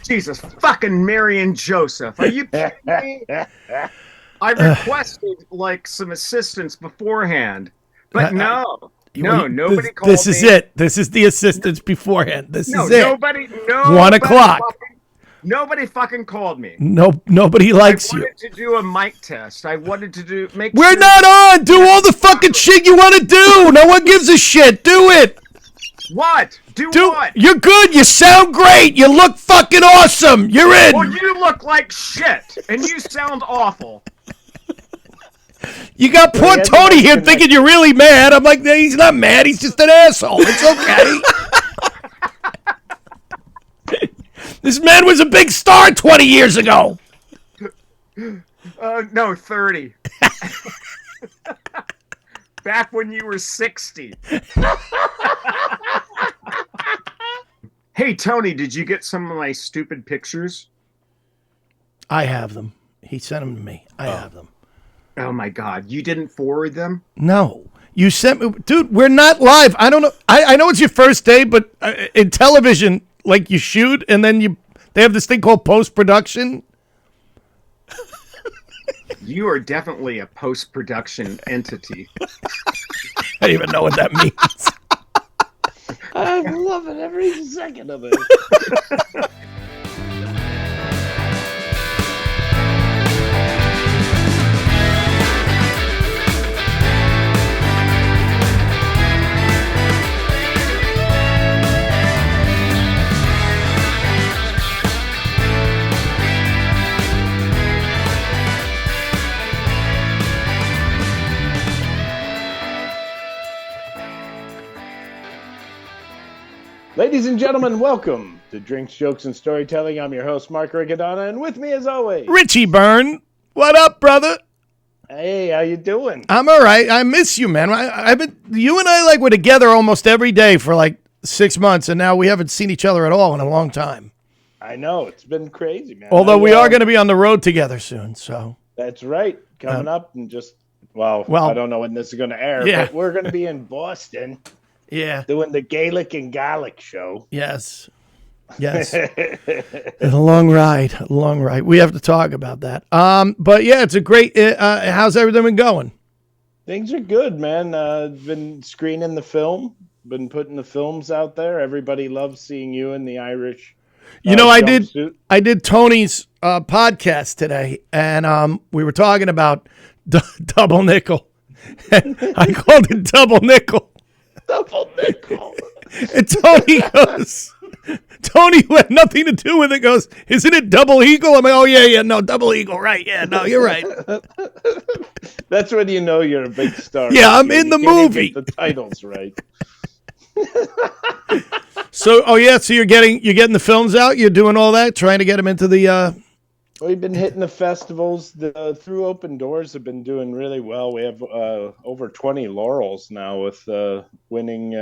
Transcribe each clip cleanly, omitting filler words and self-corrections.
Jesus fucking Mary and Joseph. Are you kidding me? I requested like some assistance beforehand, but nobody called me. This is it. This is the assistance beforehand. This is it. Nobody 1 o'clock. Nobody fucking called me. Nobody likes you. I wanted to do a mic test. I wanted to We're not on. Do all the fucking shit you want to do. No one gives a shit. Do it. What? Do what? You're good. You sound great. You look fucking awesome. You're in. Well, you look like shit, and you sound awful. You got poor Tony here thinking you're really mad. I'm like, he's not mad. He's just an asshole. It's okay. This man was a big star 20 years ago. No, 30. Back when you were 60. Hey, Tony, did you get some of my stupid pictures? I have them. He sent them to me. I have them. Oh, my God. You didn't forward them? No. You sent me... Dude, we're not live. I don't know. I know it's your first day, but in television, like you shoot, and then they have this thing called post-production. You are definitely a post-production entity. I don't even know what that means. I'm loving every second of it. Ladies and gentlemen, welcome to Drinks, Jokes, and Storytelling. I'm your host, Mark Riccadonna, and with me, as always, Richie Byrne. What up, brother? Hey, how you doing? I'm all right. I miss you, man. You and I were together almost every day for like 6 months, and now we haven't seen each other at all in a long time. I know. It's been crazy, man. Although we are going to be on the road together soon, so. That's right. Coming up and well, I don't know when this is going to air, but we're going to be in Boston. Yeah. Doing the Gaelic and Gallic show. Yes. It's a long ride. We have to talk about that. But yeah, it's a great, how's everything been going? Things are good, man. Been screening the film, been putting the films out there. Everybody loves seeing you in the Irish. I did Tony's podcast today, and we were talking about double nickel. I called it double nickel. Double nickel. And Tony, who had nothing to do with it, goes, isn't it double eagle? I'm like, oh, yeah, no, double eagle, right. Yeah, no, you're right. That's when you know you're a big star. Yeah, I'm in the movie. Get the title's right. So you're getting the films out? You're doing all that, trying to get them into the... We've been hitting the festivals. Through Open Doors have been doing really well. We have over 20 laurels now with winning,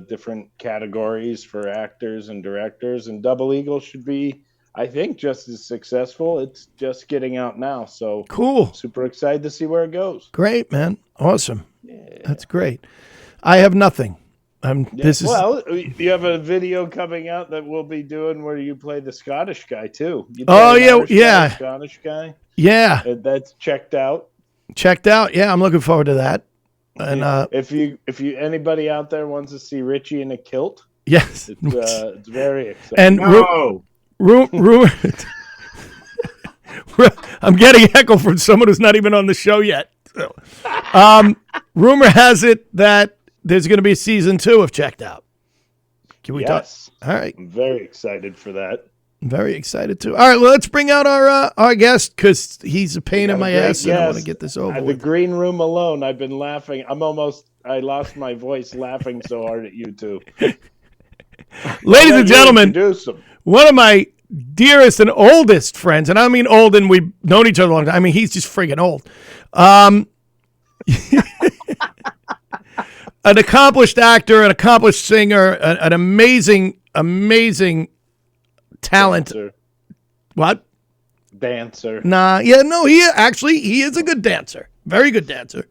different categories for actors and directors. And Double Eagle should be, I think, just as successful. It's just getting out now. So cool. Super excited to see where it goes. Great, man. Awesome. Yeah. That's great. I have nothing. You have a video coming out that we'll be doing where you play the Scottish guy too. Scottish guy. Yeah, that's checked out. Yeah, I'm looking forward to that. And if you anybody out there wants to see Richie in a kilt, yes, it's very exciting. And I'm getting echo from someone who's not even on the show yet. So, rumor has it that there's going to be season 2 of Checked Out. Can we talk? All right. I'm very excited for that. I'm very excited too. All right, well, let's bring out our guest because he's a pain in my ass and I want to get this over with. The green room alone, I've been laughing. I lost my voice laughing so hard at you two. Ladies and gentlemen, one of my dearest and oldest friends, and I don't mean old and we've known each other a long time. I mean, he's just friggin' old. An accomplished actor, an accomplished singer, an amazing talent. Dancer. What? Dancer. He is a good dancer. Very good dancer.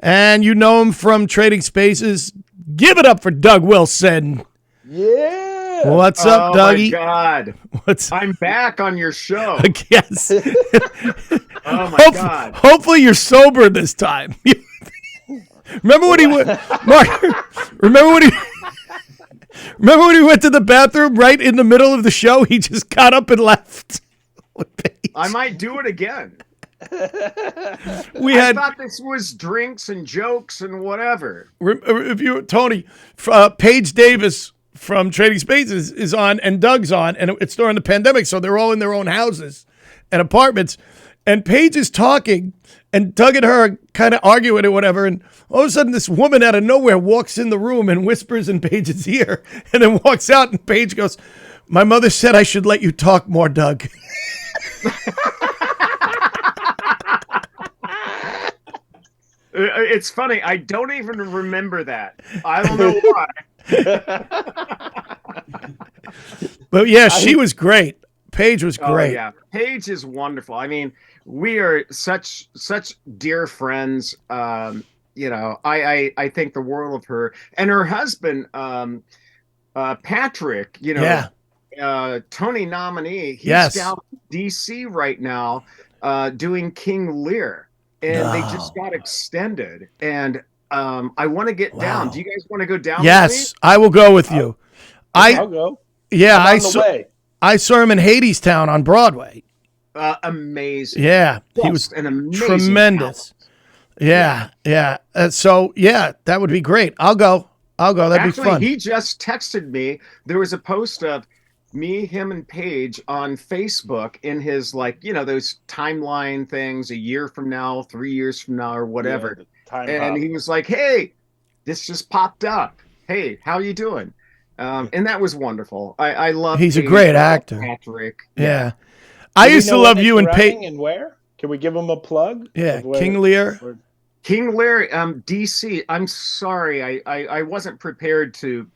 And you know him from Trading Spaces. Give it up for Doug Wilson. Yeah. What's up, Dougie? Oh, my God. I'm back on your show. Yes. Oh, my God. Hopefully you're sober this time. Remember when he went, Mark, remember when he went to the bathroom right in the middle of the show? He just got up and left. I might do it again. I thought this was drinks and jokes and whatever. If you, Tony, Paige Davis from Trading Spaces is on, and Doug's on, and it's during the pandemic, so they're all in their own houses and apartments. And Paige is talking, and Doug and her are kind of arguing or whatever, and all of a sudden this woman out of nowhere walks in the room and whispers in Paige's ear, and then walks out, and Paige goes, "My mother said I should let you talk more, Doug." It's funny. I don't even remember that. I don't know why. But yeah, she was great. Paige was great. Oh, yeah. Paige is wonderful. I mean, we are such dear friends. I think the world of her and her husband, Patrick, Tony nominee. He's down in DC right now, doing King Lear. And they just got extended. And I want to get down. Do you guys want to go down? Yes, with me? I will go with you. I'll go. Yeah, I saw him in Hadestown on Broadway. Amazing. Yeah, just he was an amazing tremendous. Yeah. So that would be great. I'll go. That'd be fun. He just texted me. There was a post of me, him, and Paige on Facebook in his those timeline things, a year from now, 3 years from now, or whatever. And he was like, "Hey, this just popped up. Hey, how you doing?" And that was wonderful. I love. He's Paige, a great actor. Patrick. Yeah. I used to love you and Paige. And where? Can we give him a plug? Yeah, King Lear. King Lear, DC. I'm sorry, I wasn't prepared to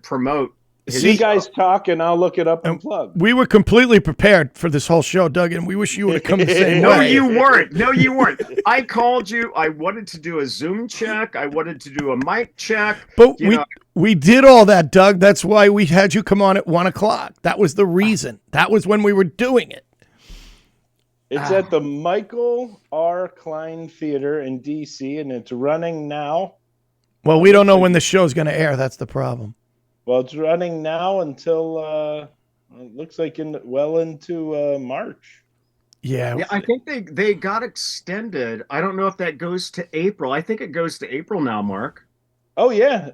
promote. You guys talk, and I'll look it up and plug. We were completely prepared for this whole show, Doug, and we wish you would have come the same No, way. you weren't. No, you weren't. I called you. I wanted to do a Zoom check. I wanted to do a mic check. But we did all that, Doug. That's why we had you come on at 1:00. That was the reason. That was when we were doing it. It's at the Michael R. Klein Theater in D.C., and it's running now. Well, we don't know when the show's going to air. That's the problem. Well, it's running now until it looks like into March. Yeah, I think they got extended. I don't know if that goes to April. I think it goes to April now, Mark. Oh yeah,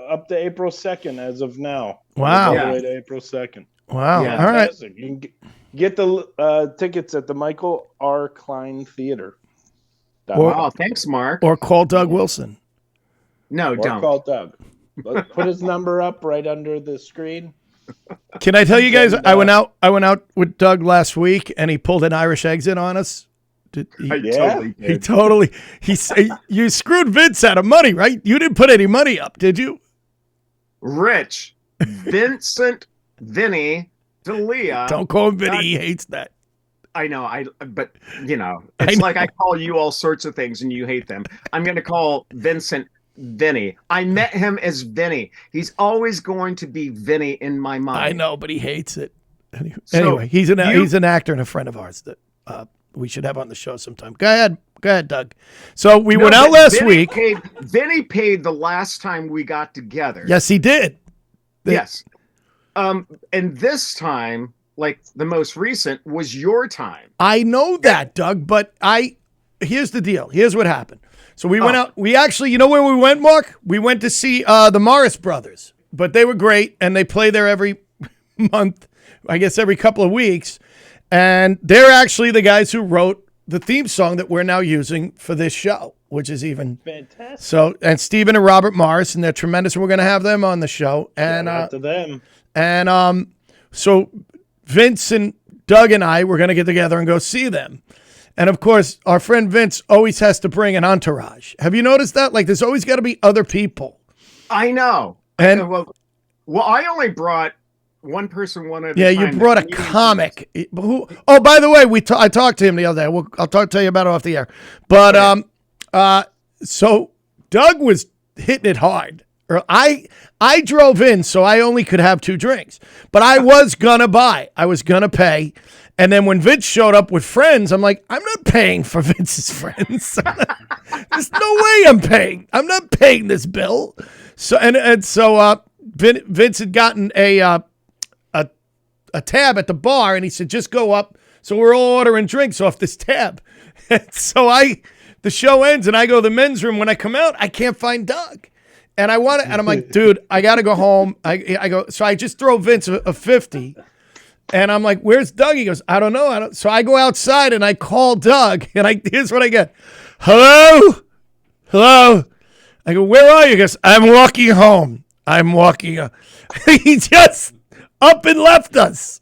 up to April 2nd as of now. Wow, all the way to April 2nd. Wow, yeah, all right. You can get the tickets at the Michael R. Klein Theater. Wow, thanks, Mark. Or call Doug Wilson. No, don't call Doug. Put his number up right under the screen. Can I tell you guys? I went out with Doug last week, and he pulled an Irish exit on us. You screwed Vince out of money, right? You didn't put any money up, did you? Rich, Vincent, Vinny, D'Elia. Don't call him Vinny. He hates that. I know. But it's like I call you all sorts of things and you hate them. I'm going to call Vincent Vinny. I met him as Vinny. He's always going to be Vinny in my mind. I know, but he hates it. Anyway, he's an actor and a friend of ours that we should have on the show sometime. Go ahead, Doug. So we went out last week. Vinny paid the last time we got together. Yes, he did. Yes. And this time, like the most recent, was your time. I know that, Doug, but here's the deal. Here's what happened. So we went out. We actually, you know where we went, Mark? We went to see the Morris Brothers, but they were great, and they play there every month, I guess every couple of weeks. And they're actually the guys who wrote the theme song that we're now using for this show, which is even fantastic. So, and Stephen and Robert Morris, and they're tremendous. And we're going to have them on the show. And to them. And so Vince and Doug and I were going to get together and go see them. And of course, our friend Vince always has to bring an entourage. Have you noticed that? Like, there's always got to be other people. I know. And well, I only brought one person one at a time. Yeah, you brought a comic. Who? Oh, by the way, I talked to him the other day. I'll tell you about it off the air. But so Doug was hitting it hard. I drove in, so I only could have 2 drinks. But I was gonna buy. I was gonna pay. And then when Vince showed up with friends, I'm like, I'm not paying for Vince's friends. There's no way I'm paying. I'm not paying this bill. So Vince had gotten a tab at the bar, and he said, just go up. So we're all ordering drinks off this tab. And so the show ends, and I go to the men's room. When I come out, I can't find Doug. And I'm like, dude, I got to go home. I go, so I just throw Vince a 50. And I'm like, where's Doug? He goes, I don't know. So I go outside and I call Doug, and here's what I get. Hello? I go, where are you? He goes, I'm walking home. He just up and left us.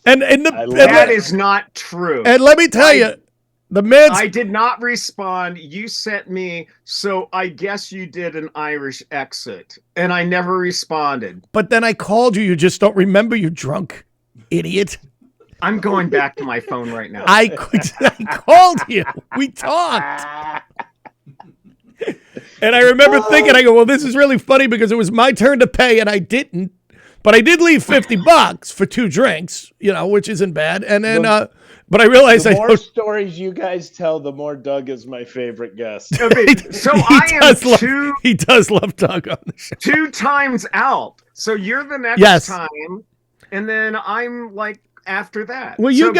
That is not true. And let me tell you, I did not respond. You sent me, so I guess you did an Irish exit, and I never responded. But then I called you. You just don't remember, you drunk idiot. I'm going back to my phone right now. I called you. We talked. And I remember thinking, I go, well, this is really funny because it was my turn to pay, and I didn't. But I did leave $50 for 2 drinks, which isn't bad. And then, but I realized the more stories you guys tell, the more Doug is my favorite guest. Okay, so he does love Doug on the show. 2 times out. So you're the next time, and then I'm like after that. Well, you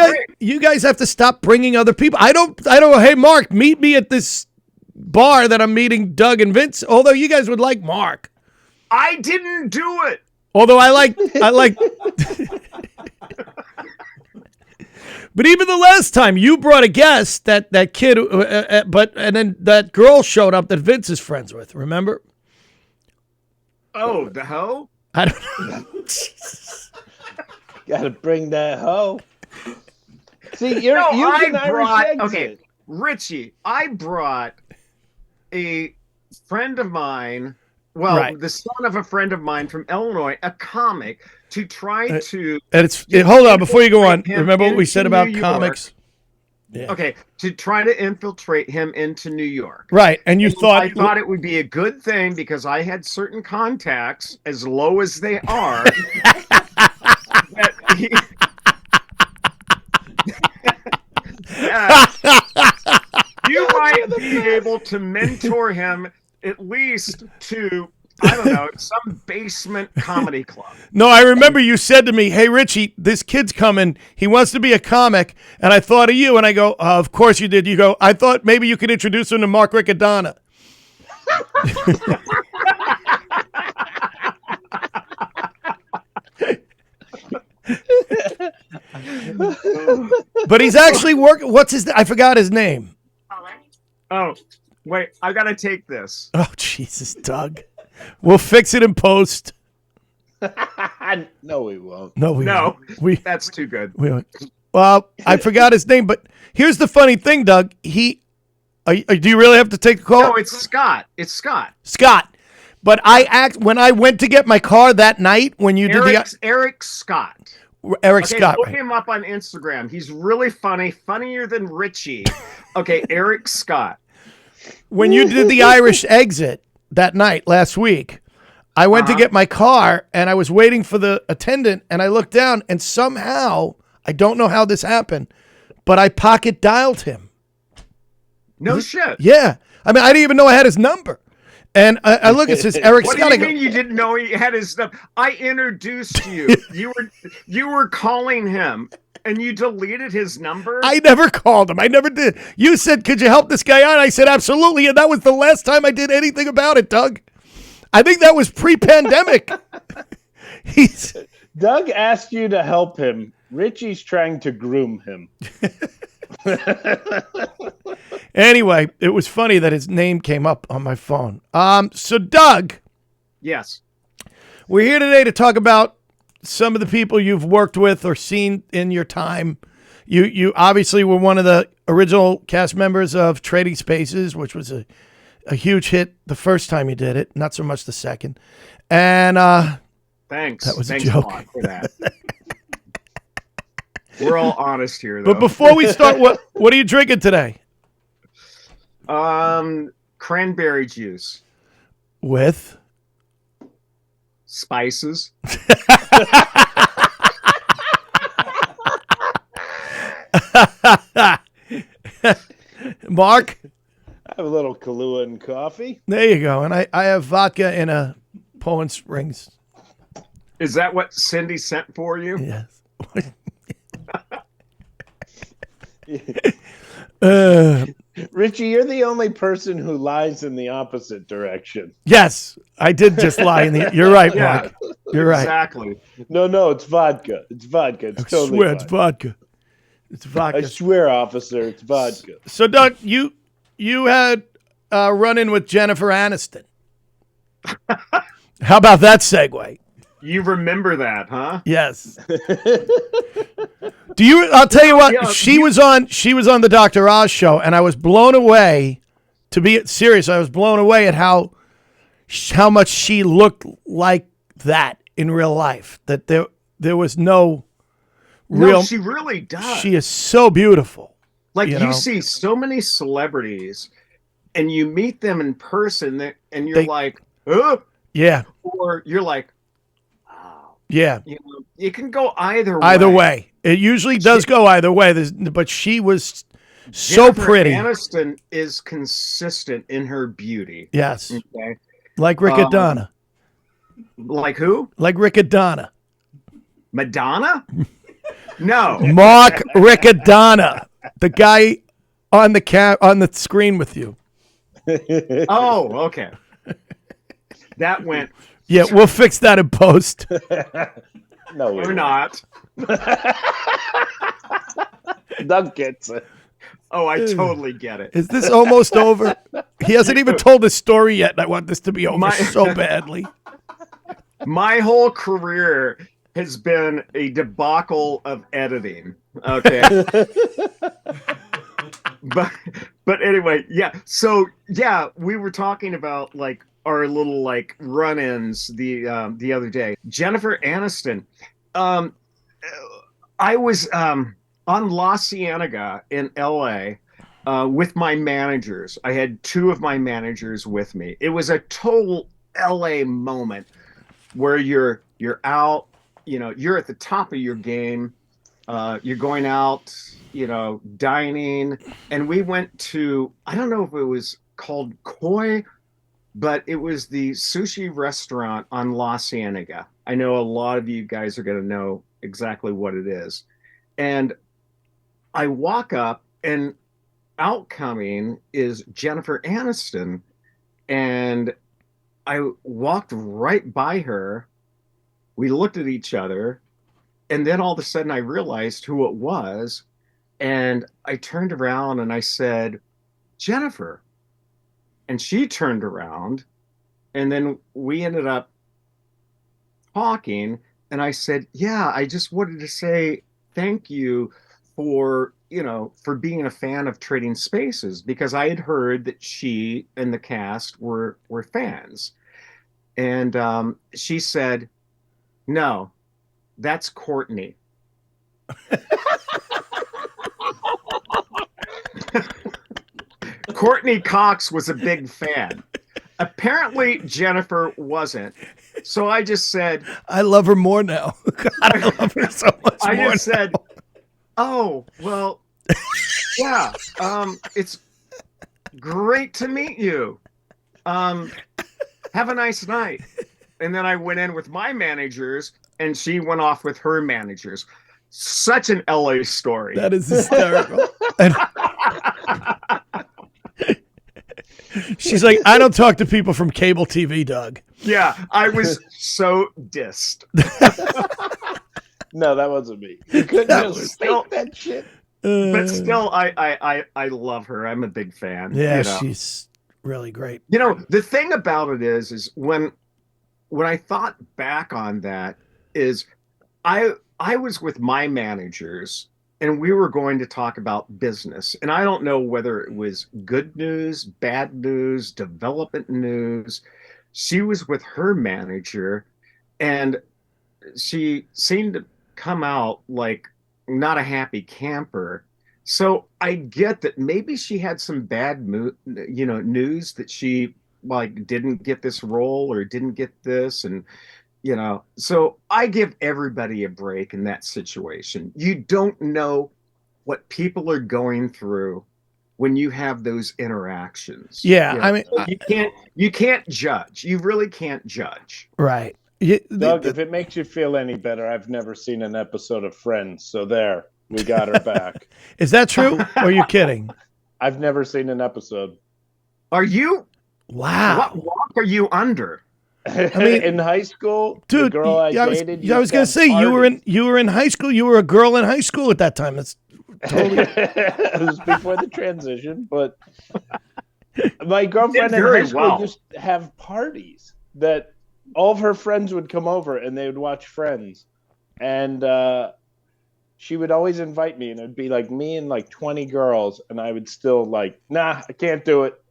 guys have to stop bringing other people. I don't. Hey, Mark, meet me at this bar that I'm meeting Doug and Vince. Although you guys would like Mark. I didn't do it. Although I like, but even the last time you brought a guest, that kid, and then that girl showed up that Vince is friends with. Remember? Oh, the hoe? I don't know. Got to bring that hoe. See, you're an Irish exit. Okay, Richie, I brought a friend of mine. Well, the son of a friend of mine from Illinois, a comic, to try to... hold on, before you go on, remember what we said about comics? Yeah. Okay, to try to infiltrate him into New York. Right, and I thought it would be a good thing because I had certain contacts, as low as they are, you might be able to mentor him at least to, I don't know, some basement comedy club. No, I remember you said to me, hey, Richie, this kid's coming. He wants to be a comic. And I thought of you. And I go, of course you did. You go, I thought maybe you could introduce him to Mark Riccadonna. But he's actually working. I forgot his name. Oh, wait, I got to take this. Oh, Jesus, Doug. We'll fix it in post. No, we won't. No, that's too good. Well, I forgot his name, but here's the funny thing, Doug. Do you really have to take the call? No, it's Scott. Scott. But when I went to get my car that night, when you did Eric Scott. Scott. Look him up on Instagram. He's really funny, funnier than Richie. Okay, Eric Scott. When you did the Irish exit that night last week, I went to get my car and I was waiting for the attendant and I looked down and somehow, I don't know how this happened, but I pocket dialed him. No shit. Yeah. I mean, I didn't even know I had his number. And I look, it says Eric Scott. What do you mean you didn't know he had his stuff? I introduced you. You were calling him, and you deleted his number? I never called him. I never did. You said, could you help this guy out? I said, absolutely. And that was the last time I did anything about it, Doug. I think that was pre-pandemic. Doug asked you to help him. Richie's trying to groom him. Anyway, it was funny that his name came up on my phone. So Doug. Yes. We're here today to talk about some of the people you've worked with or seen in your time. You obviously were one of the original cast members of Trading Spaces, which was a huge hit the first time you did it, not so much the second. And thanks. That was Thanks a joke. A lot for that. We're all honest here, though. But before we start, what are you drinking today? Cranberry juice. With spices. Mark? I have a little Kahlua and coffee. There you go. And I have vodka in a Poland Springs. Is that what Cindy sent for you? Yes. Richie, you're the only person who lies in the opposite direction. Yes, I did just lie. You're right, Yeah, Mark. You're right. exactly. No, it's vodka. It's vodka. It's I totally swear it's vodka. vodka. It's vodka. I swear, officer, it's vodka. So, Doug, you had a run-in with Jennifer Aniston. How about that segue? You remember that, huh? Yes. I'll tell you what, Yeah, she was on the Dr. Oz show, and I was blown away. To be serious, I was blown away at how much she looked like that in real life. That there was no real. No, she really does. She is so beautiful. Like you you know? see so many celebrities, and you meet them in person, and you're like, oh, Yeah, or you're like, wow. yeah. You know, it can go either way. Either way, it usually does go either way. But she was so Jennifer pretty. Aniston is consistent in her beauty. Yes, Okay. like Riccadonna. Like who? Like Riccadonna. Madonna? No. Mark Riccadonna, the guy on the screen with you. Oh, okay. That went. Yeah, we'll fix that in post. No, Or not. Doug gets it. Oh, I totally get it. Is this almost over? He hasn't even told his story yet, and I want this to be over so badly. My whole career has been a debacle of editing. Okay. but anyway, yeah. So yeah, we were talking about like our little like run-ins the other day. Jennifer Aniston. I was on La Cienega in LA with my managers. I had two of my managers with me. It was a total LA moment where you're out, you know, you're at the top of your game. You're going out, you know, dining. And we went to, I don't know if it was called Koi, but it was the sushi restaurant on La Cienega. I know a lot of you guys are going to know exactly what it is. And I walk up, and outcoming is Jennifer Aniston. And I walked right by her. We looked at each other. And then all of a sudden I realized who it was. And I turned around and I said, Jennifer. And she turned around. And then we ended up talking. And I said, yeah, I just wanted to say thank you for, you know, for being a fan of Trading Spaces, because I had heard that she and the cast were fans. And she said, no, that's Courtney. Courtney Cox was a big fan. Apparently Jennifer wasn't. So I just said, I love her more now. God, I love her so much I more. just said, oh, well, yeah, it's great to meet you. Have a nice night. And then I went in with my managers, and she went off with her managers. Such an LA story. That is hysterical. She's like, I don't talk to people from cable TV, Doug. Yeah, I was so dissed. No, that wasn't me. You couldn't just state that shit. But still, I love her. I'm a big fan. Yeah, you know? she's really great. You know, the thing about it is when I thought back on that is I was with my managers, and we were going to talk about business. And I don't know whether it was good news, bad news, development news. She was with her manager, and she seemed to come out like not a happy camper. So I get that maybe she had some bad news that she like didn't get this role or didn't get this, and so I give everybody a break in that situation. You don't know what people are going through when you have those interactions. Yeah, I mean, you can't judge. You really can't judge. right. Doug, if it makes you feel any better, I've never seen an episode of Friends, so there, we got her back. Is that true? Or are you kidding? I've never seen an episode. Are you? Wow. What walk are you under? I mean, in high school, dude, the girl I dated. I was going to say you were in high school. You were a girl in high school at that time. That's totally. It was before the transition, but my girlfriend in high school used to have parties that all of her friends would come over and they would watch Friends, and she would always invite me, and it'd be like me and like 20 girls, and I would still like, nah, I can't do it.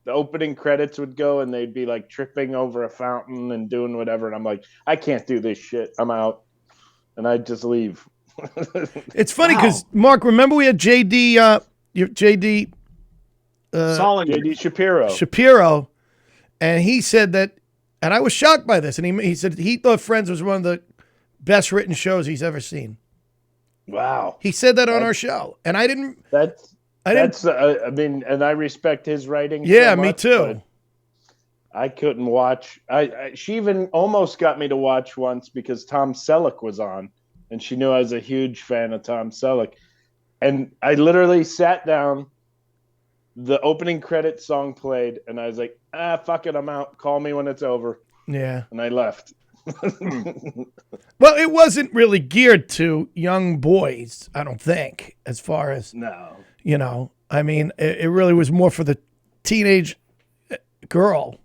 The opening credits would go, and they'd be like tripping over a fountain and doing whatever, and I'm like, I can't do this shit. I'm out, and I'd just leave. It's funny because Mark, remember we had JD Shapiro, and he said that, and I was shocked by this, and he said he thought Friends was one of the best written shows he's ever seen. Wow, he said that on our show, and I didn't. I mean, and I respect his writing. Yeah, so much, me too. I couldn't watch. She even almost got me to watch once because Tom Selleck was on, and she knew I was a huge fan of Tom Selleck. And I literally sat down, the opening credit song played, and I was like, fuck it, I'm out. Call me when it's over. Yeah. And I left. Well, it wasn't really geared to young boys, I don't think, as far as... No. I mean, it really was more for the teenage girl.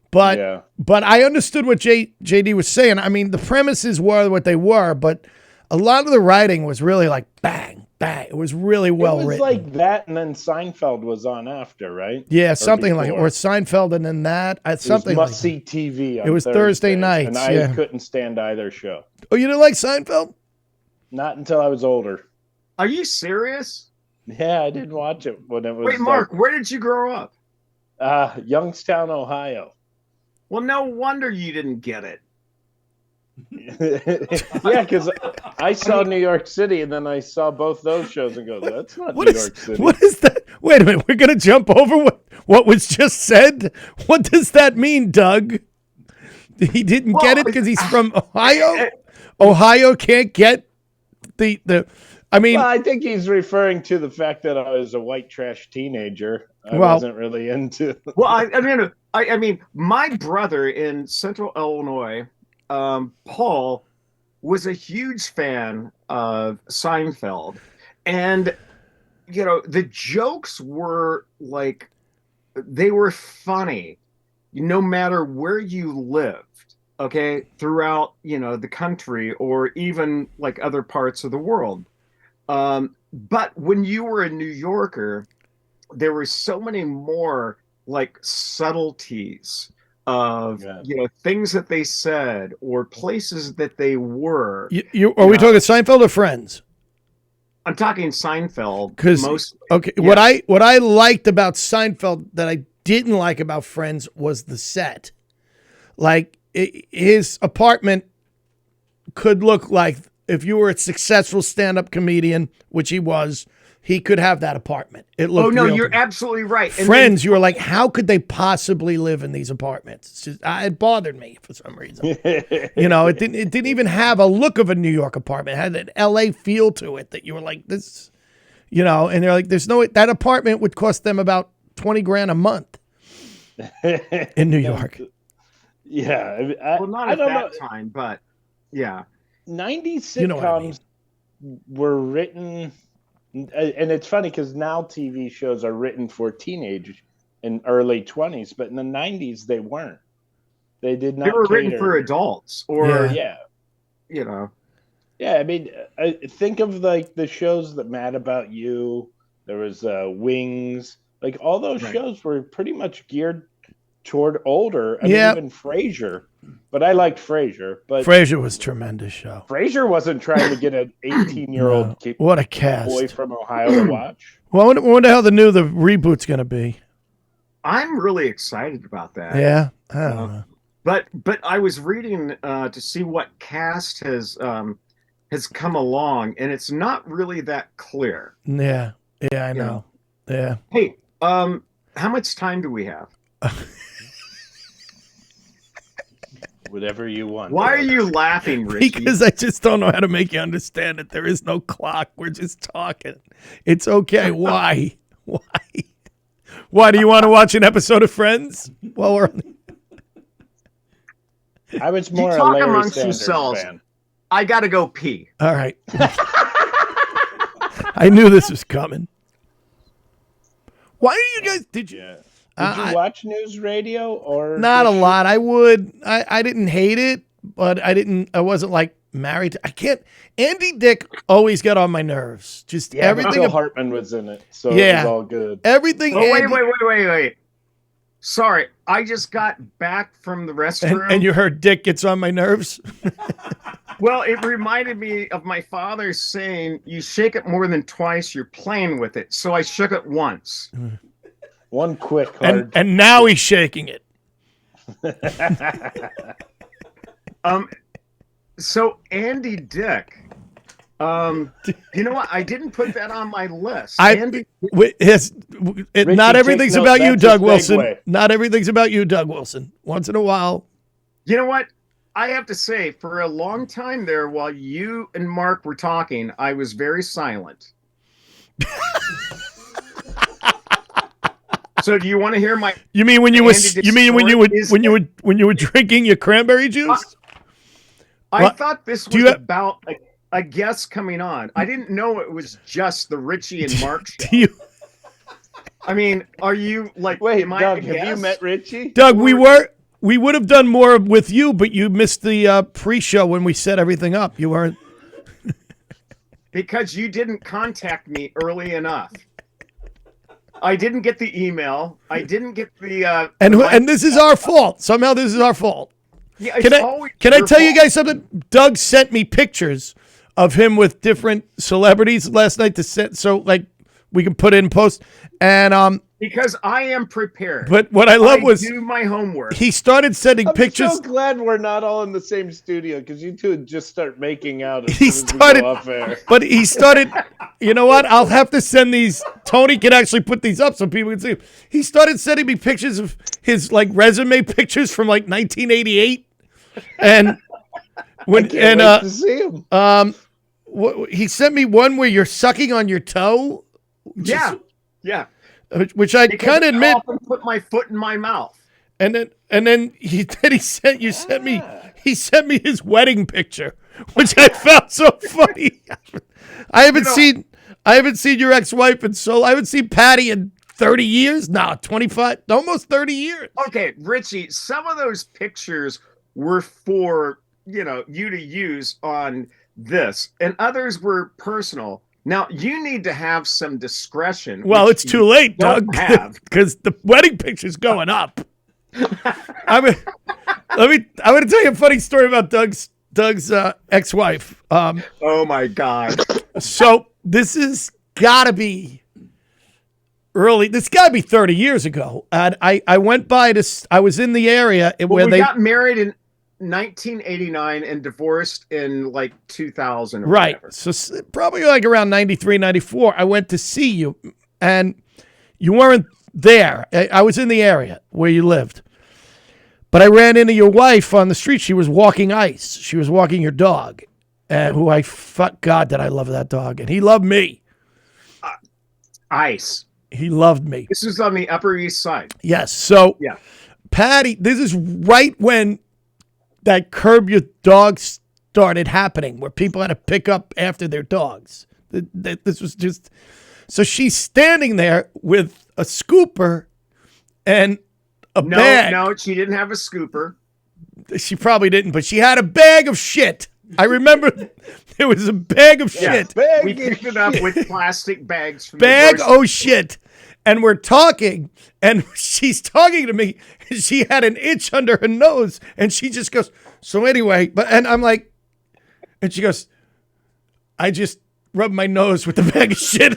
But I understood what JD was saying. I mean, the premises were what they were, but a lot of the writing was really like bang, bang. It was really well written. It was like that, and then Seinfeld was on after, right? Yeah, something like, or Seinfeld, and then that. Something like must-see TV on It was Thursday nights, and I couldn't stand either show. Oh, you didn't like Seinfeld? Not until I was older. Are you serious? Yeah, I didn't watch it when it was. Wait, Mark, where did you grow up? Youngstown, Ohio. Well, no wonder you didn't get it. Yeah, because I saw New York City, and then I saw both those shows and go, that's not New York City. What is that? Wait a minute. We're going to jump over what was just said? What does that mean, Doug? He didn't get it because he's from Ohio? Ohio can't get the I mean, well, I think he's referring to the fact that I was a white trash teenager. I wasn't really into. Well, I mean, my brother in Central Illinois, Paul, was a huge fan of Seinfeld, and the jokes were like, they were funny, no matter where you lived. Okay, throughout the country or even like other parts of the world. But when you were a New Yorker, there were so many more like subtleties of things that they said or places that they were. Are we talking Seinfeld or Friends? I'm talking Seinfeld. What I liked about Seinfeld that I didn't like about Friends was the set. Like his apartment could look like, if you were a successful stand-up comedian, which he was, he could have that apartment. It looked. Oh no, you're absolutely right. Friends, you were like, how could they possibly live in these apartments? It bothered me for some reason. It didn't even have a look of a New York apartment. It had an L.A. feel to it that you were like this, And they're like, that apartment would cost them about $20,000 a month in New York. Yeah, well, not at that time, but yeah. 90s sitcoms were written, and it's funny because now TV shows are written for teenage and early 20s, but in the 90s they weren't. They did not. They were written for adults, or Yeah, I mean, think of like the shows that Mad About You. There was Wings. Like all those shows were pretty much geared toward older. I mean, even Frasier. But I liked Frasier. But Frasier was a tremendous show. Frasier wasn't trying to get an 18-year-old what a cast boy from Ohio to watch. Well, I wonder how the reboot's going to be. I'm really excited about that. Yeah, I don't Uh, know. but I was reading to see what cast has come along, and it's not really that clear. Yeah, yeah, I You know, know. Yeah. hey, how much time do we have? Whatever you want. Why are Doug. you laughing, Richie? Because I just don't know how to make you understand that there is no clock. We're just talking. It's okay. Why? Why? Why do you want to watch an episode of Friends? Well, we're on I was You more a talk Larry amongst Sanders yourselves. fan. I gotta go pee. All right. I knew this was coming. Why are you guys? Did you? Yeah. Did you watch news radio or Not a just- lot. I would. I didn't hate it, but I didn't. I wasn't like married. I can't. Andy Dick always got on my nerves. Just Yeah, but everything. Phil Hartman was in it, so it Yeah. was all good. Everything. Oh, wait, Andy- wait. Sorry, I just got back from the restroom. and you heard Dick gets on my nerves. Well, it reminded me of my father saying, "You shake it more than twice, you're playing with it." So I shook it once. One quick hard. And now he's shaking it. So Andy Dick. You know what? I didn't put that on my list. Andy, Not everything's take about note. you, That's Doug a Wilson. segue. Not everything's about you, Doug Wilson. Once in a while. you know what? I have to say, for a long time there, while you and Mark were talking, I was very silent. So, do you want to hear my? You mean when you were? Andy Dick's You mean when you story would is- when you were drinking your cranberry juice? I What? thought this Do was you have- about a guest coming on. I didn't know it was just the Richie and Mark show. Do you, I mean, are you like? Wait, am I Doug, a have you guest? met Richie? Doug? We would have done more with you, but you missed the pre-show when we set everything up. You weren't. Because you didn't contact me early enough. I didn't get the email. I didn't get the And this is our fault. Somehow this is our fault. yeah, it's Can I always can I your tell you fault. guys something? Doug sent me pictures of him with different celebrities last night to set so like we can put it in post. And Because I am prepared. but what I love was do my homework. he started sending I'm pictures. so glad we're not all in the same studio because you two would just start making out as He soon as we started- go off air. But he started, you know what? I'll have to send these. Tony can actually put these up so people can see them. He started sending me pictures of his like resume pictures from like 1988, and when Can't wait to see him. he sent me one where you're sucking on your toe, yeah. which I Because kind of I admit. often put my foot in my mouth. And then he sent me his wedding picture, which I found so funny. I haven't seen your ex-wife in so I haven't seen Patty in 30 years. No, 25, almost 30 years. Okay, Richie, some of those pictures were for, you to use on this, and others were personal. Now, you need to have some discretion. Well, which it's too late, don't Doug, have. because the wedding picture's going up. I'm going to tell you a funny story about Doug's ex-wife. Oh my God. So this is gotta be early. This gotta be 30 years ago. And I went by this. I was in the area Well, where we they got married in 1989 and divorced in like 2000 or right. whatever. So probably like around 93, 94. I went to see you, and you weren't there. I was in the area where you lived, but I ran into your wife on the street. She was walking Ice. She was walking your dog, who fuck God that I love that dog, and he loved me. Ice. He loved me. This is on the Upper East Side. Yes. So, Yeah. Patty, this is right when that curb your dog started happening, where people had to pick up after their dogs. This was just so she's standing there with a scooper and a bag. No, she didn't have a scooper. She probably didn't, but she had a bag of shit. I remember there was a bag of shit. Bag We of picked it up with plastic bags from Bag the grocery- oh shit. And we're talking, and she's talking to me, and she had an itch under her nose, and she just goes, so anyway, and I'm like, and she goes, I just rubbed my nose with the bag of shit.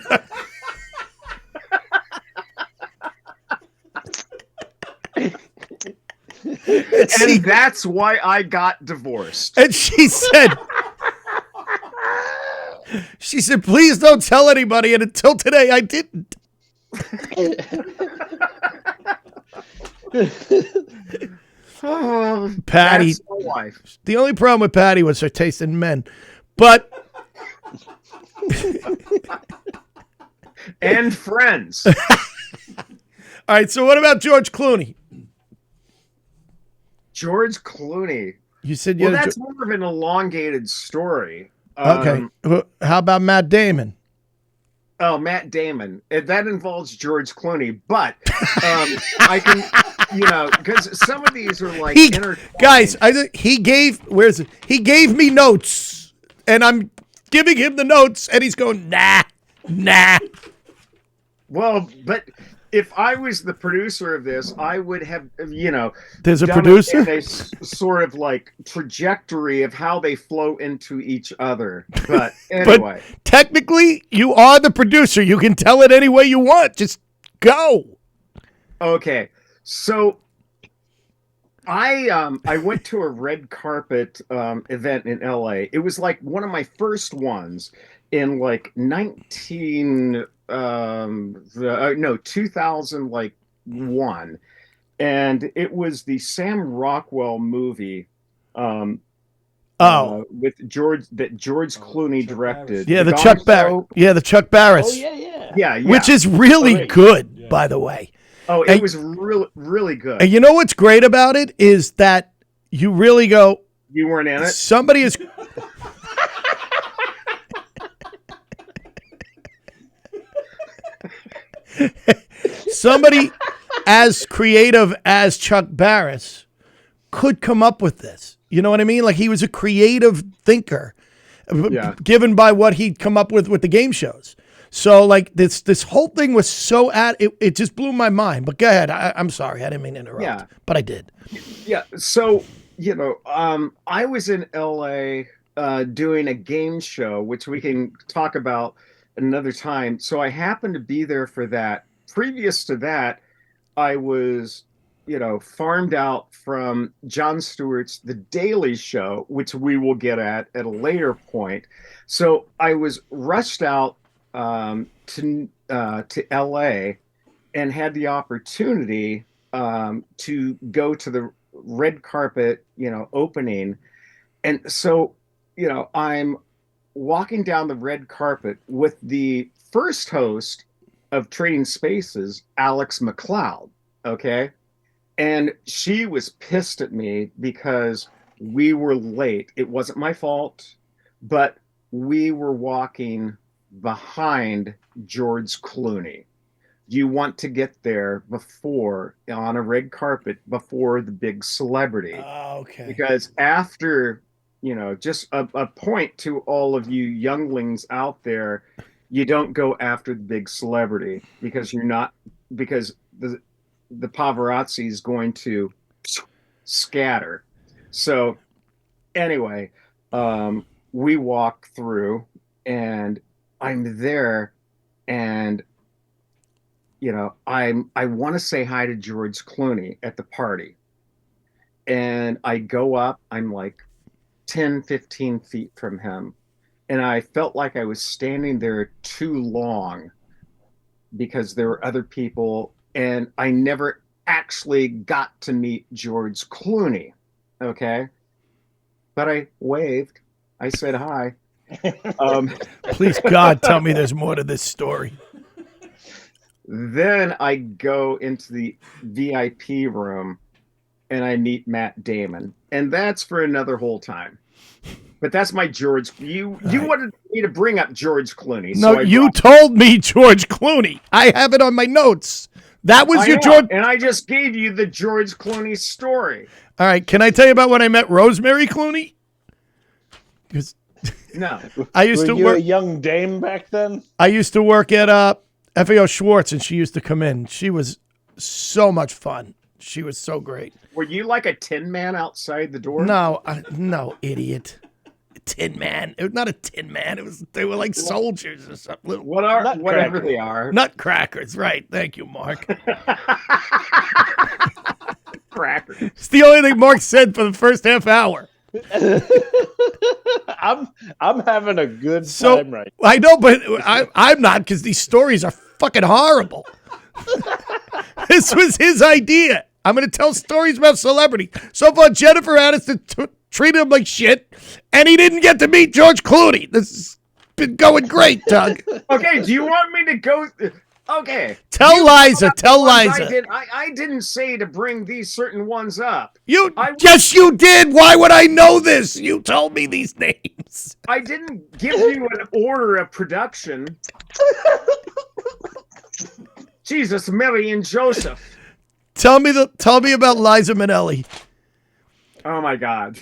And that's why I got divorced. And she said, please don't tell anybody. And until today, I didn't. Patty, That's my wife. the only problem with Patty was her taste in men. But And friends. all right, so what about George Clooney? George Clooney. You said Well, that's more of an elongated story. Okay. How about Matt Damon? Oh, Matt Damon. That involves George Clooney, but I can, because some of these are like guys. He gave me notes, and I'm giving him the notes, and he's going nah. Well, but if I was the producer of this, I would have, There's a done producer? it in a sort of like trajectory of how they flow into each other. But anyway, But technically, you are the producer. You can tell it any way you want. Just go. okay. So I went to a red carpet event in LA. It was like one of my first ones in like 2001, and it was the Sam Rockwell movie with George Clooney directed. Yeah, the Chuck Barris. Yeah, the Chuck Barris. Oh yeah. Yeah. Which is really Great. good, by the way. Oh, it was really, really good. And you know what's great about it is that you really go, You weren't in it? somebody is. Somebody as creative as Chuck Barris could come up with this. You know what I mean? Like, he was a creative thinker, given by what he'd come up with the game shows. So like this whole thing was so it just blew my mind. But go ahead. I'm sorry. I didn't mean to interrupt, but I did. Yeah. So, I was in LA doing a game show, which we can talk about another time. So I happened to be there for that. Previous to that, I was, farmed out from Jon Stewart's The Daily Show, which we will get at a later point. So I was rushed out to LA and had the opportunity to go to the red carpet, opening. And so, I'm walking down the red carpet with the first host of Trading Spaces, Alex McLeod. Okay. And she was pissed at me because we were late. It wasn't my fault, but we were walking behind George Clooney. You want to get there on a red carpet before the big celebrity. Oh, okay. Because after, just a point to all of you younglings out there, you don't go after the big celebrity because the paparazzi is going to scatter. So anyway, we walk through and I'm there and, I want to say hi to George Clooney at the party. And I go up, I'm like 10, 15 feet from him. And I felt like I was standing there too long because there were other people and I never actually got to meet George Clooney. Okay. But I waved. I said hi. Please, God, tell me there's more to this story. Then I go into the VIP room and I meet Matt Damon. And that's for another whole time. But that's my George. You wanted me to bring up George Clooney. No, you told me George Clooney. I have it on my notes. That was your George. And I just gave you the George Clooney story. All right. Can I tell you about when I met Rosemary Clooney? Because no, I used to work a young dame back then. I used to work at FAO Schwartz, and she used to come in. She was so much fun. She was so great. Were you like a tin man outside the door? No, no, idiot. Tin Man. It was not a Tin Man. They were like soldiers or something. Whatever they are. Nutcrackers, right. Thank you, Mark. crackers. It's the only thing Mark said for the first half hour. I'm having a good time right now. I know, but I'm not, because these stories are fucking horrible. This was his idea. I'm going to tell stories about celebrity. So far, Jennifer Aniston treated him like shit, and he didn't get to meet George Clooney. This has been going great, Doug. Okay, do you want me to go? Okay. Tell Liza. I didn't say to bring these certain ones up. Yes, you did. Why would I know this? You told me these names. I didn't give you an order of production. Jesus, Mary and Joseph. Tell me about Liza Minnelli. Oh my God.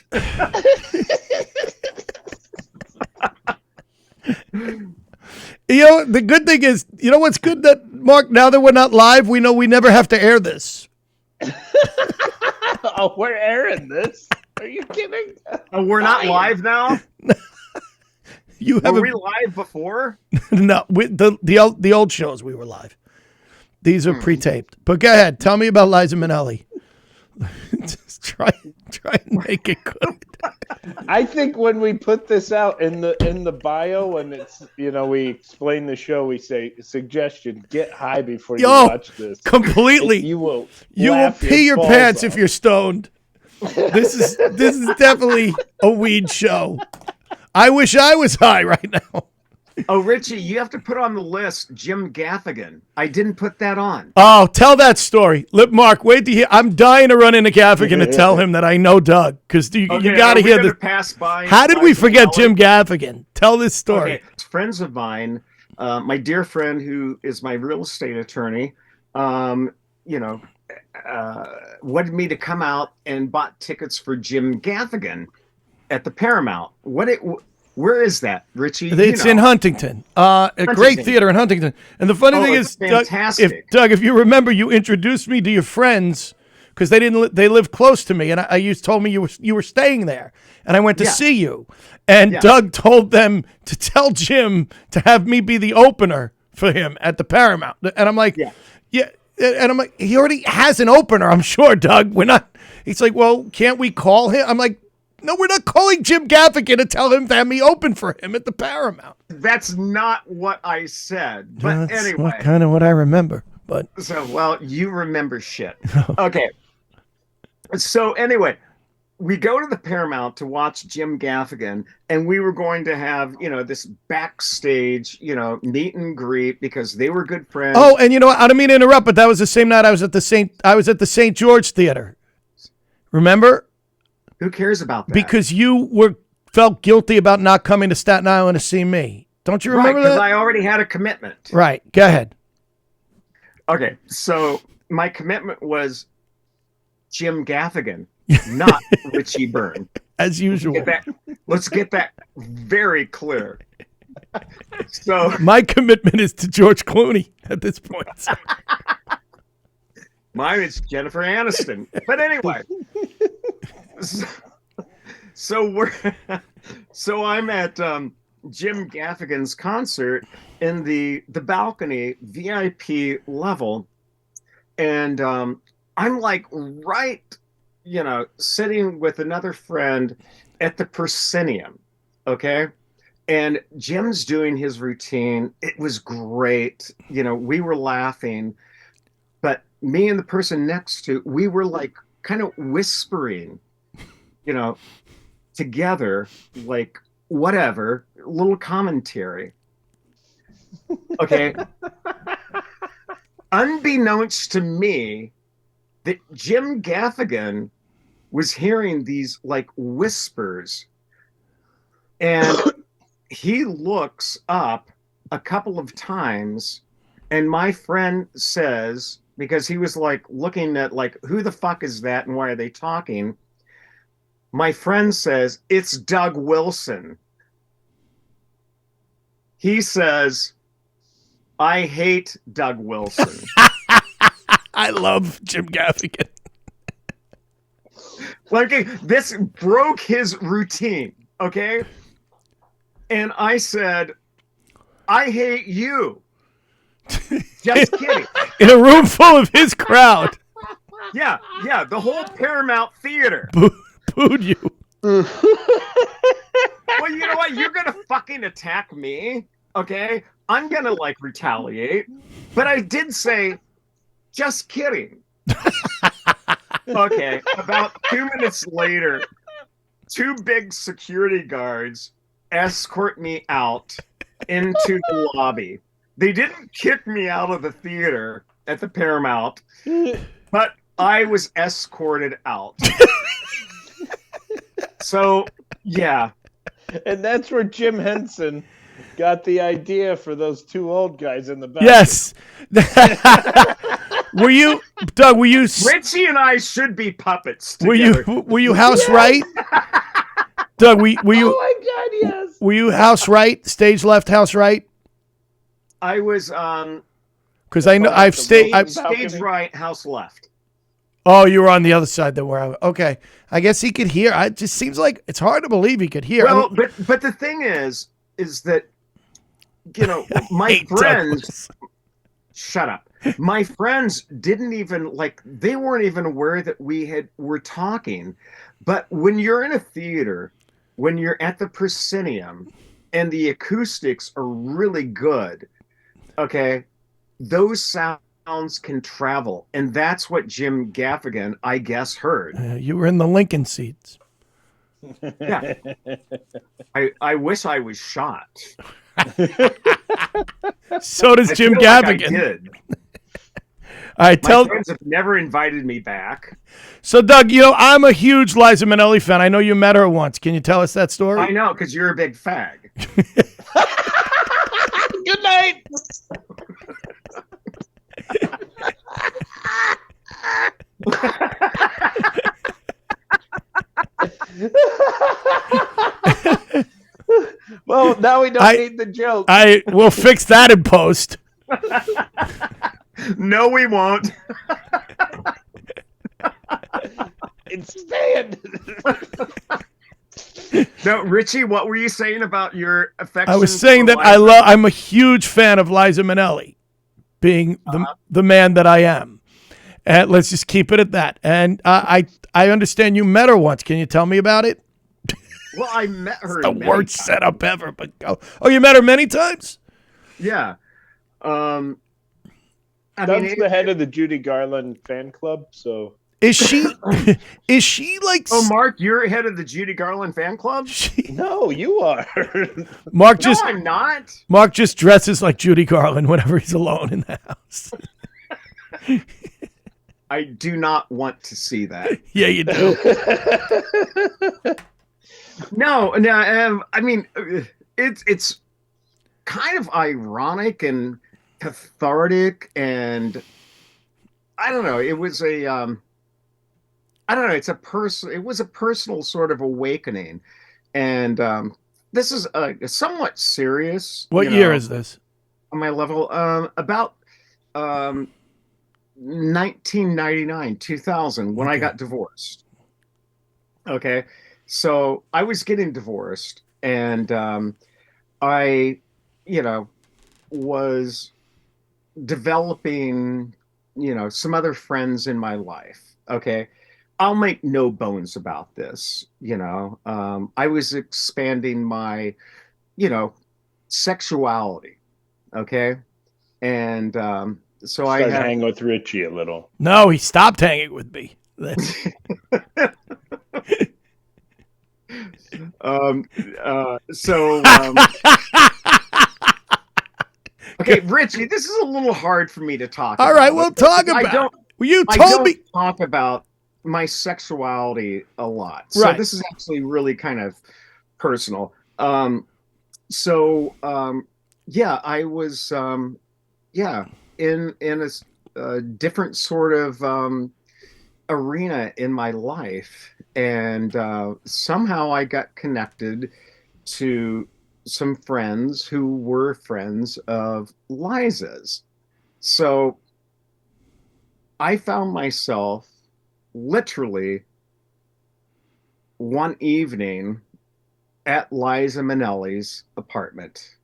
You know, the good thing is, you know what's good, that Mark, now that we're not live, we know we never have to air this. Oh, we're airing this? Are you kidding? Oh, we're not live now? Were we live before? No, the old shows we were live. These are pre-taped. But go ahead, tell me about Liza Minnelli. Just try and make it good. I think when we put this out in the bio, and it's, you know, we explain the show, we say suggestion: get high before you watch this. Completely. You will pee your pants if you're stoned. This is definitely a weed show. I wish I was high right now. Oh, Richie, you have to put on the list Jim Gaffigan. I didn't put that on. Oh, tell that story. Mark, wait to hear. I'm dying to run into Gaffigan to tell him that I know Doug, because you got to hear this. Pass by. How did we forget Jim Gaffigan? Tell this story. Okay. Friends of mine, my dear friend who is my real estate attorney, wanted me to come out and bought tickets for Jim Gaffigan at the Paramount. Where is that, Richie? It's in Huntington. A great theater in Huntington. And the funny thing is, Doug, if you remember, you introduced me to your friends because they lived close to me, and you told me you were staying there, and I went to see you. And Doug told them to tell Jim to have me be the opener for him at the Paramount. And I'm like, yeah. And I'm like, he already has an opener, I'm sure, Doug. We're not. He's like, well, can't we call him? I'm like, no, we're not calling Jim Gaffigan to tell him to have me open for him at the Paramount. That's not what I said. But anyway. Kind of what I remember. But you remember shit. Okay. So anyway, we go to the Paramount to watch Jim Gaffigan, and we were going to have, this backstage, meet and greet because they were good friends. Oh, and I don't mean to interrupt, but that was the same night I was at the St. George Theater. Remember? Who cares about that? Because you felt guilty about not coming to Staten Island to see me. Don't you remember that? Because I already had a commitment. Right. Go ahead. Okay. So my commitment was Jim Gaffigan, not Richie Byrne. As usual. Let's get that very clear. So my commitment is to George Clooney at this point. Mine is Jennifer Aniston. But anyway. So I'm at Jim Gaffigan's concert in the balcony VIP level, and I'm like right, sitting with another friend at the proscenium, okay, and Jim's doing his routine. It was great, we were laughing, but me and the person next to, we were like kind of whispering, together, like whatever, little commentary. Okay. Unbeknownst to me, that Jim Gaffigan was hearing these like whispers, and he looks up a couple of times, and my friend says, because he was like looking at like, who the fuck is that and why are they talking? My friend says, it's Doug Wilson. He says, I hate Doug Wilson. I love Jim Gaffigan. Like, this broke his routine, okay? And I said, I hate you. Just kidding. In a room full of his crowd. Yeah, yeah, the whole Paramount Theater. Booed you. Well, you know what? You're gonna fucking attack me, okay? I'm gonna like retaliate. But I did say, just kidding. Okay, about 2 minutes later, two big security guards escort me out into the lobby. They didn't kick me out of the theater at the Paramount, but I was escorted out. So, yeah. And that's where Jim Henson got the idea for those two old guys in the back. Yes. Were you, Doug? Were you? Richie and I should be puppets together. Were you house right? Doug, were you? Oh my God, yes. Were you house right? Stage left, house right? I was Because I know I've stayed. stage right, house left. Oh, you were on the other side than where I was. Okay. I guess he could hear. It just seems like it's hard to believe he could hear. Well, but the thing is that, you know, my friends, shut up. My friends didn't even they weren't even aware that were talking. But when you're in a theater, when you're at the proscenium and the acoustics are really good, okay, those sounds can travel, and that's what Jim Gaffigan, I guess, heard. You were in the Lincoln seats. Yeah, I wish I was shot. So does Jim feel like I Gaffigan. did. All right, My friends have never invited me back. So, Doug, you know I'm a huge Liza Minnelli fan. I know you met her once. Can you tell us that story? I know, because you're a big fag. Good night. Well, now we don't need the joke. I will fix that in post. No, we won't. It's staying. No, Richie, what were you saying about your affection? I was saying that I'm a huge fan of Liza Minnelli, being the man that I am. And let's just keep it at that. And I understand you met her once. Can you tell me about it? Well, I met her. The worst setup ever. But go. Oh, you met her many times? Yeah. Doug's the head of the Judy Garland fan club, so. Is she like? Oh, Mark, you're head of the Judy Garland fan club? No, you are. Mark No, just. I'm not. Mark just dresses like Judy Garland whenever he's alone in the house. I do not want to see that. Yeah, you do. No. I mean, it's kind of ironic and cathartic, and I don't know. It was a I don't know. It was a personal sort of awakening, and this is somewhat serious. What year is this? On my level, about 1999, 2000, when I got divorced. Okay, so I was getting divorced, and I, was developing, some other friends in my life. Okay. I'll make no bones about this. I was expanding my, sexuality. Okay. And so I started hanging with Richie a little. No, he stopped hanging with me. Okay, Richie, this is a little hard for me to talk about. All right, we'll talk about it. Well, you told me. I don't talk about my sexuality a lot. So right. This is actually really kind of personal. I was in a different sort of arena in my life, and somehow I got connected to some friends who were friends of Liza's. So I found myself literally one evening at Liza Minnelli's apartment.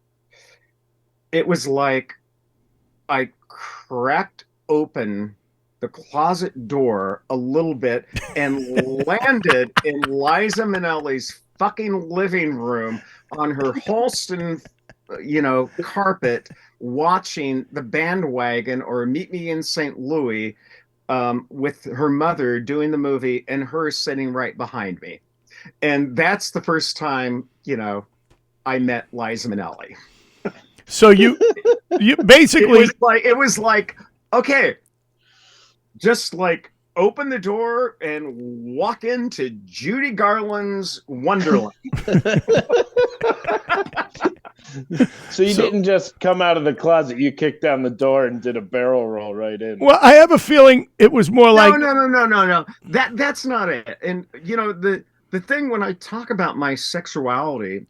It was like I cracked open the closet door a little bit and landed in Liza Minnelli's fucking living room on her Halston, carpet, watching the bandwagon or Meet Me in St. Louis, with her mother doing the movie and her sitting right behind me. And that's the first time, I met Liza Minnelli. So you basically it was like, okay, just like open the door and walk into Judy Garland's Wonderland. So you didn't just come out of the closet, you kicked down the door and did a barrel roll right in. Well, I have a feeling it was more like no. That's not it. And the thing when I talk about my sexuality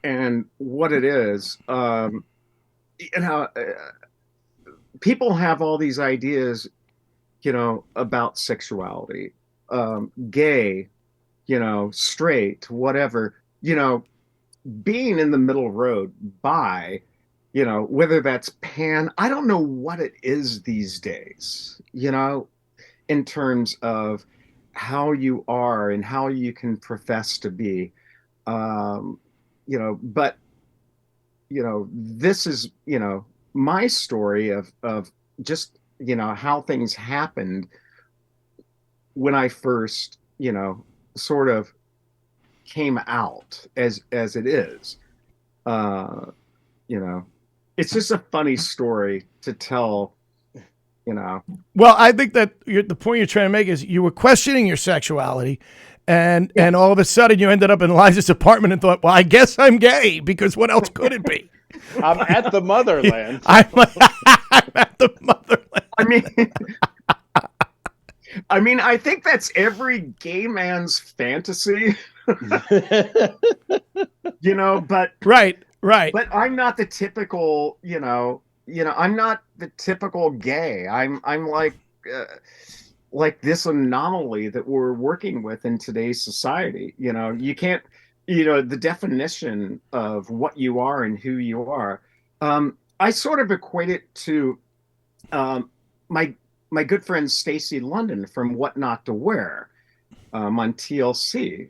and what it is, people have all these ideas, about sexuality, gay, straight, whatever, being in the middle road, bi, whether that's pan, I don't know what it is these days, in terms of how you are and how you can profess to be. But this is, my story of just, how things happened when I first, sort of came out as it is. It's just a funny story to tell, Well, I think that the point you're trying to make is you were questioning your sexuality, and all of a sudden you ended up in Liza's apartment and thought, well, I guess I'm gay, because what else could it be? I'm at the motherland. I'm at the motherland. I mean, I think that's every gay man's fantasy, but Right. But I'm not the typical, I'm not the typical gay. I'm like this anomaly that we're working with in today's society. You can't, the definition of what you are and who you are. I sort of equate it to my good friend Stacey London from What Not to Wear, on TLC.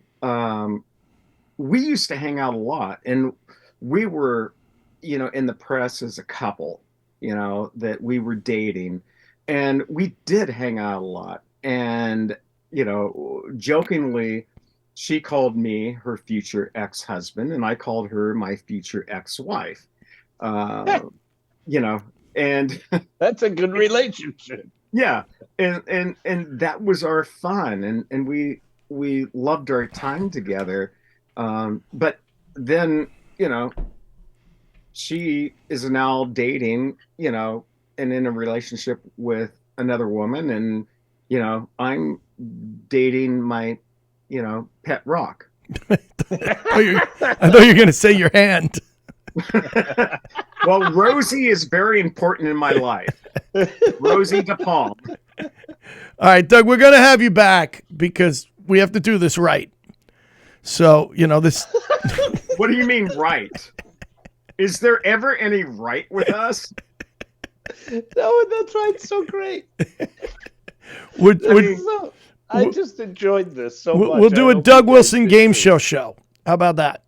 We used to hang out a lot, and we were, in the press as a couple, that we were dating, and we did hang out a lot. And, jokingly, she called me her future ex-husband, and I called her my future ex-wife. And that's a good relationship. Yeah. And that was our fun. And we loved our time together. But then, she is now dating, and in a relationship with another woman. And, I'm dating my, pet rock. I thought you were going to say your hand. Well, Rosie is very important in my life. Rosie DePalm. All right, Doug, we're going to have you back because we have to do this right. So, this. What do you mean right? Is there ever any right with us? No, that's why it's so great. I just enjoyed this so much. We'll do a Doug Wilson game show. How about that?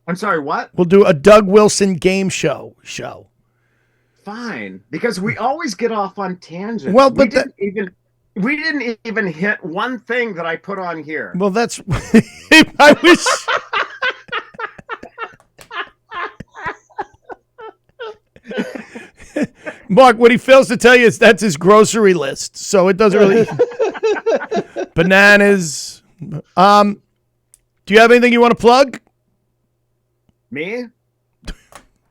I'm sorry, what? We'll do a Doug Wilson game show. Fine, because we always get off on tangents. Well, but we didn't even hit one thing that I put on here. Well, that's I wish. Mark, what he fails to tell you is that's his grocery list, so it doesn't really. Bananas. Do you have anything you want to plug? Me?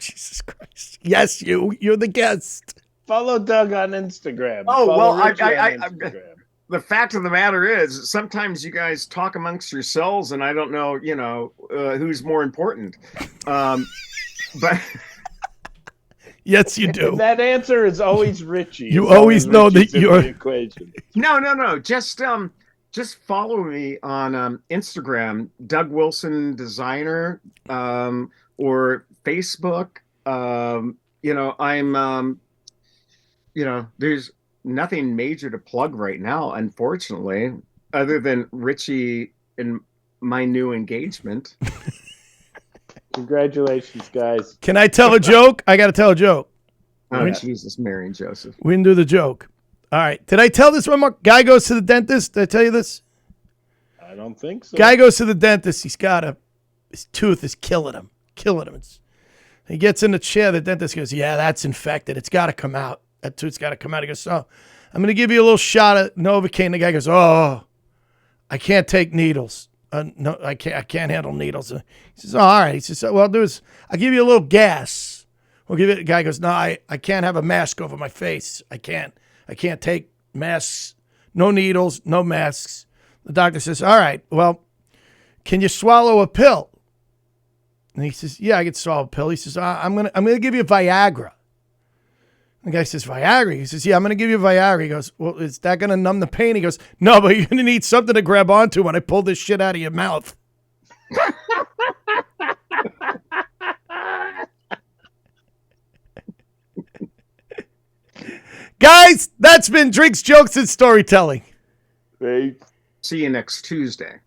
Jesus Christ! Yes, you're the guest. Follow Doug on Instagram. Oh, Follow well, Instagram. The fact of the matter is, sometimes you guys talk amongst yourselves, and I don't know, who's more important. But yes, you do. That answer is always Richie. You always know that you're the equation. No. Just follow me on Instagram, Doug Wilson Designer, or Facebook. I'm, there's nothing major to plug right now, unfortunately, other than Richie and my new engagement. Congratulations, guys. Can I tell a joke? I got to tell a joke. Oh, Yeah. Jesus, Mary and Joseph. We can do the joke. All right. Did I tell this one, Mark? Guy goes to the dentist. Did I tell you this? I don't think so. Guy goes to the dentist. His tooth is killing him. He gets in the chair. The dentist goes, yeah, that's infected. It's got to come out. That tooth's got to come out. He goes, so I'm going to give you a little shot of Novocaine. The guy goes, oh, I can't take needles. No, I can't handle needles. He says, oh, all right. He says, well, I'll give you a little gas. We'll give it. The guy goes, no, I can't have a mask over my face. I can't take masks. No needles, no masks. The doctor says, all right, well, can you swallow a pill? And he says, yeah, I can swallow a pill. He says, I'm gonna give you Viagra. The guy says, Viagra? He says, yeah, I'm going to give you Viagra. He goes, well, is that going to numb the pain? He goes, no, but you're going to need something to grab onto when I pull this shit out of your mouth. Guys, that's been Drinks, Jokes, and Storytelling. Great. See you next Tuesday.